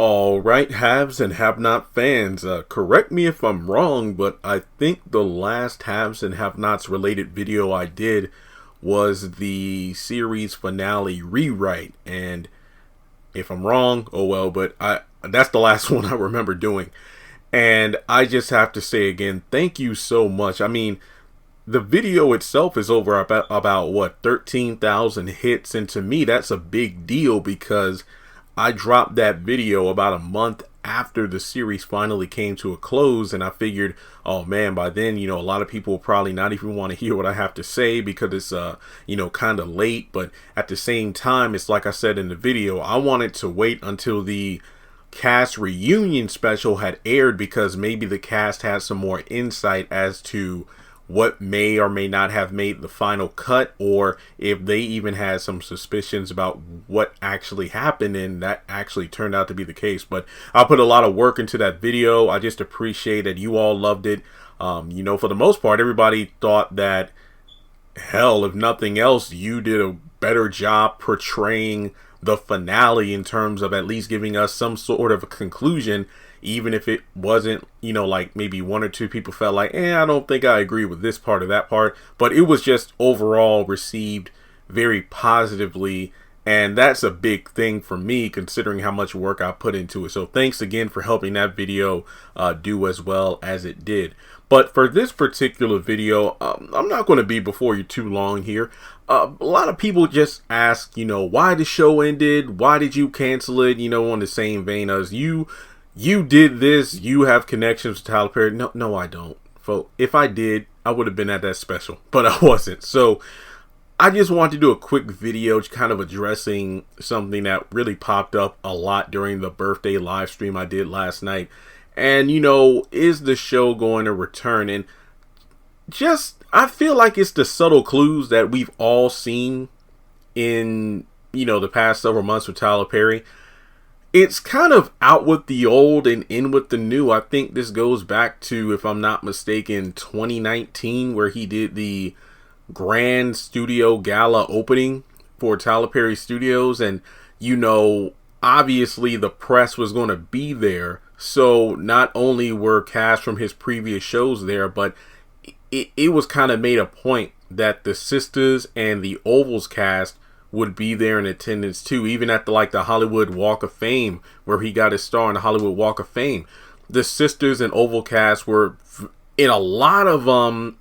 All right, haves and have-not fans, correct me if I'm wrong, but I think the last haves and have-nots related video I did was the series finale rewrite, and if I'm wrong, oh well, but that's the last one I remember doing. And I just have to say again, thank you so much. I mean, the video itself is over about what, 13,000 hits, and to me that's a big deal because I dropped that video about a month after the series finally came to a close, and I figured, oh man, by then, a lot of people will probably not even want to hear what I have to say because it's, kind of late. But at the same time, it's like I said in the video, I wanted to wait until the cast reunion special had aired because maybe the cast had some more insight as to what may or may not have made the final cut, or if they even had some suspicions about what actually happened, and that actually turned out to be the case. But I put a lot of work into that video. I just appreciate that you all loved it. For the most part, everybody thought that, hell, if nothing else, you did a better job portraying the finale in terms of at least giving us some sort of a conclusion, even if it wasn't, like maybe one or two people felt like, I don't think I agree with this part or that part, but it was just overall received very positively. And that's a big thing for me, considering how much work I put into it. So thanks again for helping that video do as well as it did. But for this particular video, I'm not going to be before you too long here. A lot of people just ask, why the show ended? Why did you cancel it? On the same vein as you did this, you have connections to Tyler Perry. No, I don't. Folks, if I did, I would have been at that special, but I wasn't. So I just wanted to do a quick video kind of addressing something that really popped up a lot during the birthday live stream I did last night. And, is the show going to return? And I feel like it's the subtle clues that we've all seen in, the past several months with Tyler Perry. It's kind of out with the old and in with the new. I think this goes back to, if I'm not mistaken, 2019, where he did the grand studio gala opening for Tyler Perry Studios. And, obviously the press was going to be there. So not only were cast from his previous shows there, but it was kind of made a point that the Sisters and the Oval's cast would be there in attendance too, even at the Hollywood Walk of Fame, where he got his star on the Hollywood Walk of Fame. The Sisters and Oval cast were in a lot of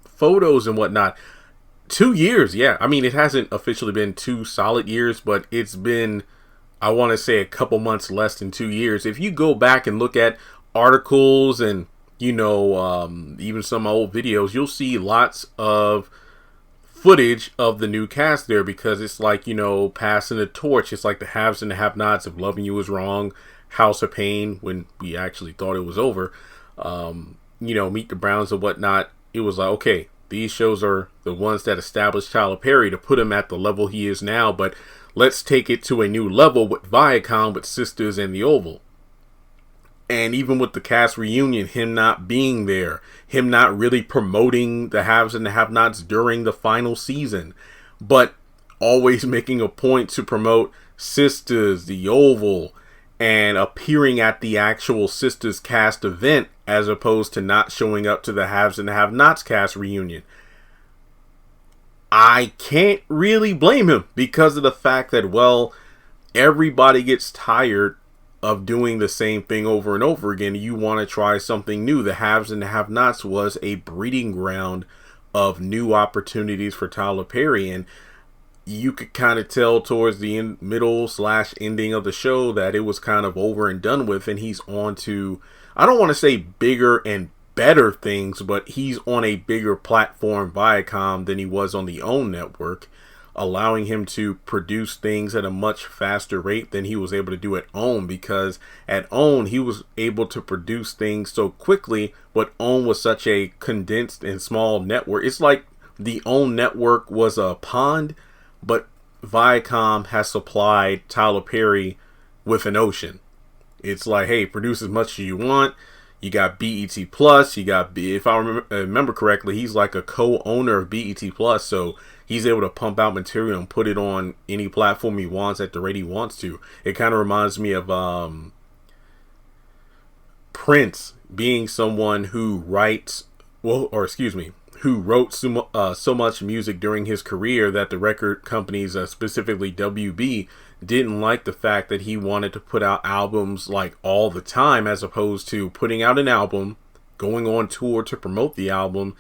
photos and whatnot. 2 years, yeah. I mean, it hasn't officially been 2 solid years, but it's been, I want to say, a couple months less than 2 years. If you go back and look at articles and even some old videos, you'll see lots of footage of the new cast there, because it's like, passing the torch. It's like the haves and the have-nots of Loving You Is Wrong, House of Pain, when we actually thought it was over, Meet the Browns and whatnot. It was like, okay, these shows are the ones that established Tyler Perry to put him at the level he is now, but let's take it to a new level with Viacom, with Sisters and the Oval. And even with the cast reunion, him not being there, him not really promoting the haves and the have-nots during the final season, but always making a point to promote Sisters, the Oval, and appearing at the actual Sisters cast event, as opposed to not showing up to the haves and the have-nots cast reunion. I can't really blame him, because of the fact that, well, everybody gets tired of doing the same thing over and over again. You want to try something new. The haves and the have-nots was a breeding ground of new opportunities for Tyler Perry, and you could kind of tell towards the middle/ending of the show that it was kind of over and done with, and he's on to, I don't want to say bigger and better things, but he's on a bigger platform, Viacom, than he was on the OWN network, allowing him to produce things at a much faster rate than he was able to do at OWN, because at OWN he was able to produce things so quickly, but OWN was such a condensed and small network. It's like the OWN network was a pond, but Viacom has supplied Tyler Perry with an ocean. It's like, hey, produce as much as you want. You got BET Plus. You got, if I remember correctly, he's like a co-owner of BET Plus, so he's able to pump out material and put it on any platform he wants at the rate he wants to. It kind of reminds me of Prince being someone who who wrote so much music during his career that the record companies, specifically WB, didn't like the fact that he wanted to put out albums like all the time, as opposed to putting out an album, going on tour to promote the album,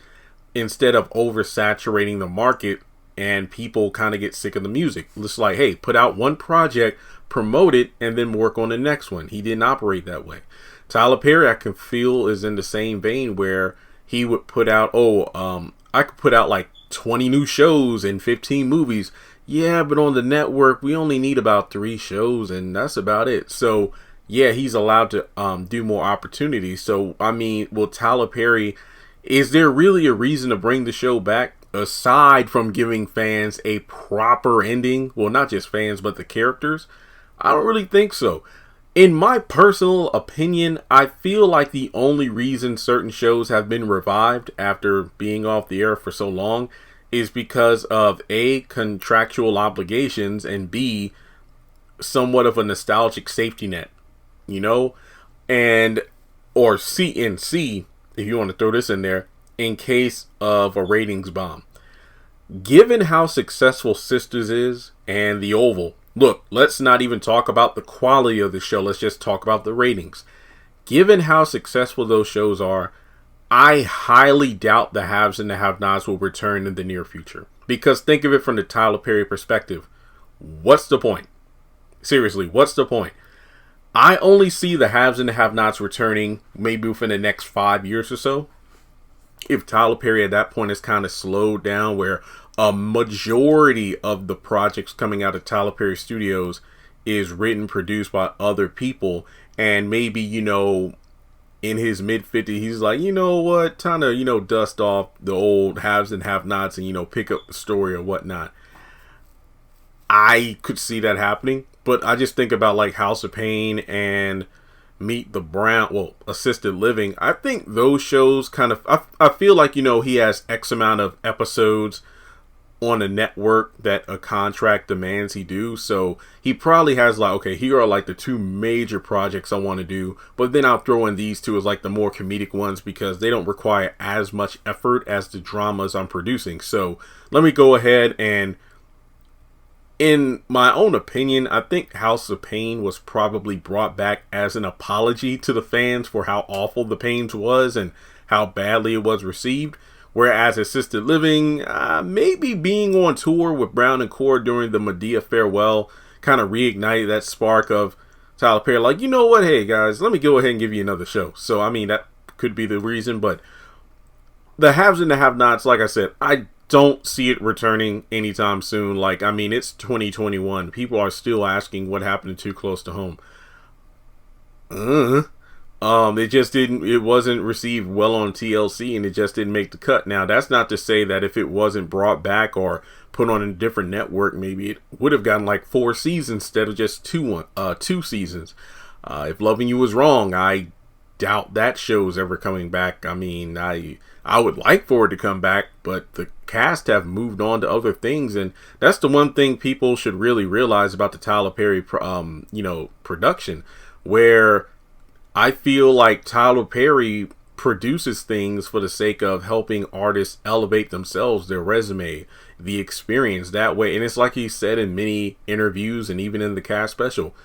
instead of oversaturating the market and people kind of get sick of the music. It's like, hey, put out one project, promote it, and then work on the next one. He didn't operate that way. Tyler Perry, I can feel, is in the same vein where he would put out, I could put out like 20 new shows and 15 movies. Yeah, but on the network, we only need about 3 shows, and that's about it. So, yeah, he's allowed to do more opportunities. So, I mean, will Tyler Perry, is there really a reason to bring the show back aside from giving fans a proper ending? Well, not just fans, but the characters? I don't really think so. In my personal opinion, I feel like the only reason certain shows have been revived after being off the air for so long is because of A, contractual obligations, and B, somewhat of a nostalgic safety net, you know? And, or C, if you want to throw this in there, in case of a ratings bomb. Given how successful Sisters is and The Oval, look, let's not even talk about the quality of the show. Let's just talk about the ratings. Given how successful those shows are, I highly doubt the haves and the have-nots will return in the near future. Because think of it from the Tyler Perry perspective. What's the point? Seriously, what's the point? I only see the haves and the have-nots returning maybe within the next 5 years or so. If Tyler Perry at that point is kind of slowed down, where a majority of the projects coming out of Tyler Perry Studios is written, produced by other people, and maybe, you know, in his mid-50s, he's like, you know what, time to, you know, dust off the old haves and have-nots and, you know, pick up the story or whatnot. I could see that happening, but I just think about like House of Pain and Meet the Brown, well, Assisted Living. I think those shows kind of, I feel like, you know, he has X amount of episodes on a network that a contract demands he do. So he probably has like, okay, here are like the 2 major projects I want to do, but then I'll throw in these 2 as like the more comedic ones because they don't require as much effort as the dramas I'm producing. So let me go ahead and, in my own opinion, I think House of Pain was probably brought back as an apology to the fans for how awful The Pains was and how badly it was received. Whereas Assisted Living, maybe being on tour with Brown and Cord during the Madea farewell kind of reignited that spark of Tyler Perry. Like, you know what? Hey, guys, let me go ahead and give you another show. So, I mean, that could be the reason. But the haves and the have-nots, like I said, I don't see it returning anytime soon. Like, I mean, it's 2021. People are still asking what happened to Too Close to Home. It wasn't received well on TLC, and it just didn't make the cut. Now, that's not to say that if it wasn't brought back or put on a different network, maybe it would have gotten like 4 seasons instead of just 2 seasons. If Loving You Was Wrong, I doubt that show's ever coming back. I mean, I would like for it to come back, but the cast have moved on to other things, and that's the one thing people should really realize about the Tyler Perry, production, where I feel like Tyler Perry produces things for the sake of helping artists elevate themselves, their resume, the experience that way. And it's like he said in many interviews and even in the cast special,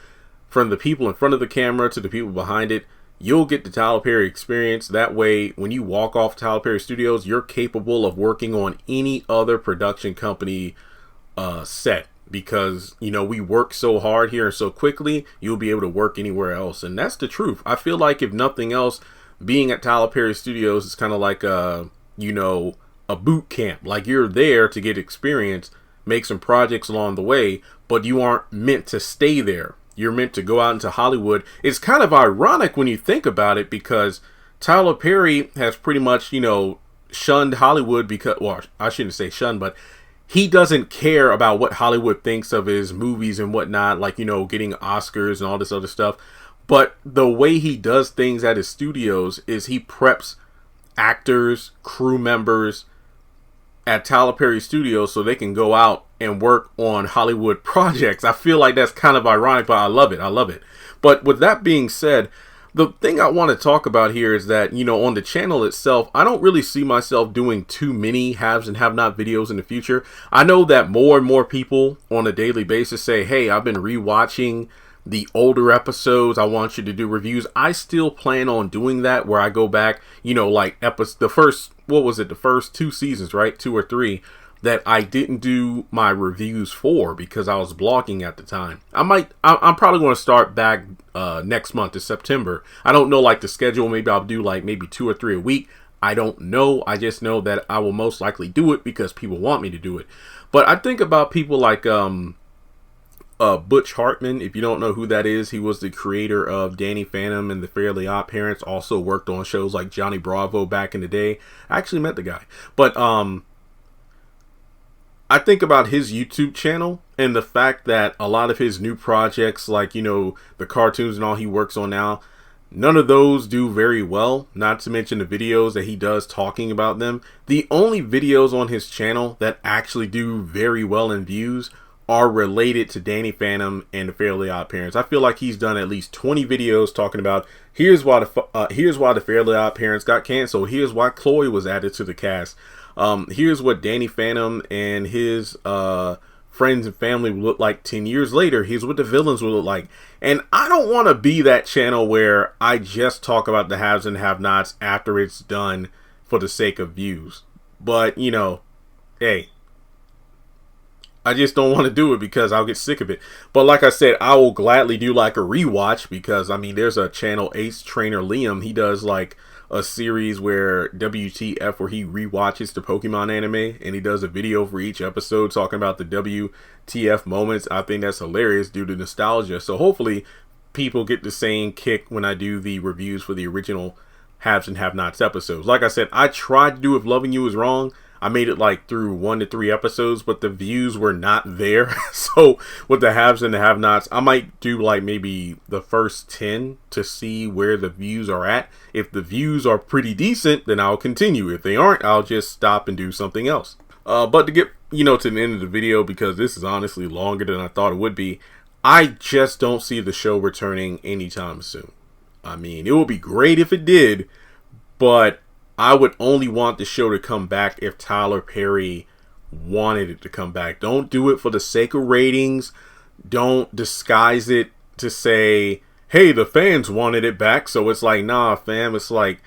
from the people in front of the camera to the people behind it, you'll get the Tyler Perry experience. That way, when you walk off Tyler Perry Studios, you're capable of working on any other production company set. Because, you know, we work so hard here and so quickly, you'll be able to work anywhere else. And that's the truth. I feel like if nothing else, being at Tyler Perry Studios is kind of like a boot camp. Like, you're there to get experience, make some projects along the way, but you aren't meant to stay there. You're meant to go out into Hollywood. It's kind of ironic when you think about it, because Tyler Perry has pretty much, you know, shunned Hollywood because, well, I shouldn't say shunned, but he doesn't care about what Hollywood thinks of his movies and whatnot, like, you know, getting Oscars and all this other stuff. But the way he does things at his studios is he preps actors, crew members at Tyler Perry Studios so they can go out and work on Hollywood projects. I feel like that's kind of ironic, but I love it. But with that being said, the thing I want to talk about here is that, you know, on the channel itself, I don't really see myself doing too many haves and have not videos in the future. I know that more and more people on a daily basis say, hey, I've been rewatching the older episodes, I want you to do reviews. I still plan on doing that, where I go back, you know, like the first 2 seasons, right? 2 or 3 that I didn't do my reviews for because I was blogging at the time. I'm probably going to start back next month in September. I don't know like the schedule. Maybe I'll do like maybe 2 or 3 a week. I don't know. I just know that I will most likely do it because people want me to do it. But I think about people like Butch Hartman. If you don't know who that is, he was the creator of Danny Phantom and the Fairly Odd Parents. Also worked on shows like Johnny Bravo back in the day. I actually met the guy. But I think about his YouTube channel and the fact that a lot of his new projects, like, you know, the cartoons and all he works on now, none of those do very well, not to mention the videos that he does talking about them. The only videos on his channel that actually do very well in views are related to Danny Phantom and the Fairly Odd Parents. I feel like he's done at least 20 videos talking about here's why the Fairly Odd Parents got canceled. Here's why Chloe was added to the cast. Here's what Danny Phantom and his friends and family would look like 10 years later. Here's what the villains would look like. And I don't want to be that channel where I just talk about the haves and have-nots after it's done for the sake of views. But, you know, hey, I just don't want to do it because I'll get sick of it. But like I said, I will gladly do like a rewatch because, I mean, there's a channel, Ace Trainer Liam. He does like a series where WTF, where he rewatches the Pokemon anime and he does a video for each episode talking about the WTF moments. I think that's hilarious due to nostalgia. So hopefully people get the same kick when I do the reviews for the original Haves and Have-Nots episodes. Like I said, I tried to do If Loving You Is Wrong. I made it like through 1 to 3 episodes, but the views were not there. So with the haves and the have-nots, I might do like maybe the first 10 to see where the views are at. If the views are pretty decent, then I'll continue. If they aren't, I'll just stop and do something else. But to get, you know, to the end of the video, because this is honestly longer than I thought it would be, I just don't see the show returning anytime soon. I mean, it would be great if it did, but I would only want the show to come back if Tyler Perry wanted it to come back. Don't do it for the sake of ratings. Don't disguise it to say, hey, the fans wanted it back. So it's like, nah, fam. It's like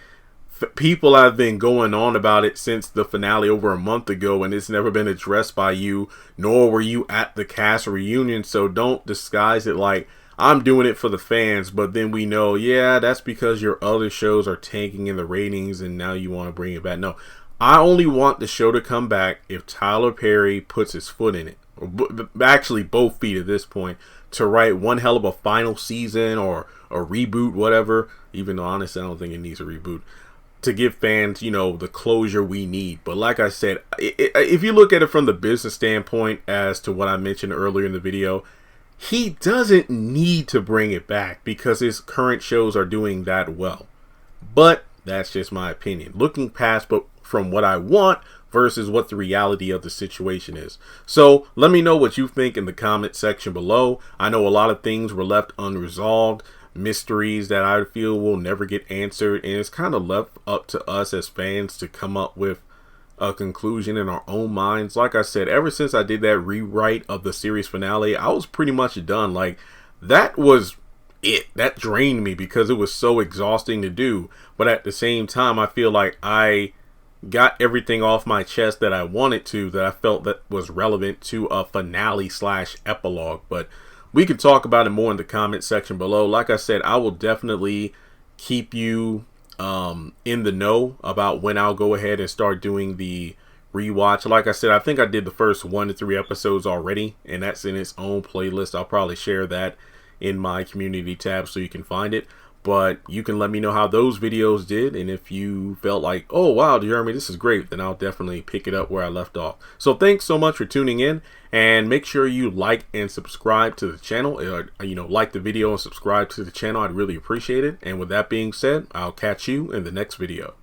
people have been going on about it since the finale over a month ago, and it's never been addressed by you, nor were you at the cast reunion. So don't disguise it like, I'm doing it for the fans, but then we know, yeah, that's because your other shows are tanking in the ratings and now you want to bring it back. No, I only want the show to come back if Tyler Perry puts his foot in it. Actually, both feet at this point, to write one hell of a final season or a reboot, whatever. Even though, honestly, I don't think it needs a reboot. To give fans, you know, the closure we need. But like I said, if you look at it from the business standpoint as to what I mentioned earlier in the video, he doesn't need to bring it back because his current shows are doing that well. But that's just my opinion. Looking past but from what I want versus what the reality of the situation is. So let me know what you think in the comment section below. I know a lot of things were left unresolved, mysteries that I feel will never get answered, and it's kind of left up to us as fans to come up with a conclusion in our own minds. Like I said, ever since I did that rewrite of the series finale, I was pretty much done. Like, that was it. That drained me because it was so exhausting to do. But at the same time, I feel like I got everything off my chest that I wanted to, that I felt that was relevant to a finale / epilogue. But we can talk about it more in the comment section below. Like I said, I will definitely keep you in the know about when I'll go ahead and start doing the rewatch. Like I said, I think I did the first 1 to 3 episodes already, and that's in its own playlist. I'll probably share that in my community tab so you can find it. But you can let me know how those videos did, and if you felt like, oh wow, Jeremy, this is great, then I'll definitely pick it up where I left off. So thanks so much for tuning in, and make sure you like and subscribe to the channel. You know, like the video and subscribe to the channel. I'd really appreciate it. And with that being said, I'll catch you in the next video.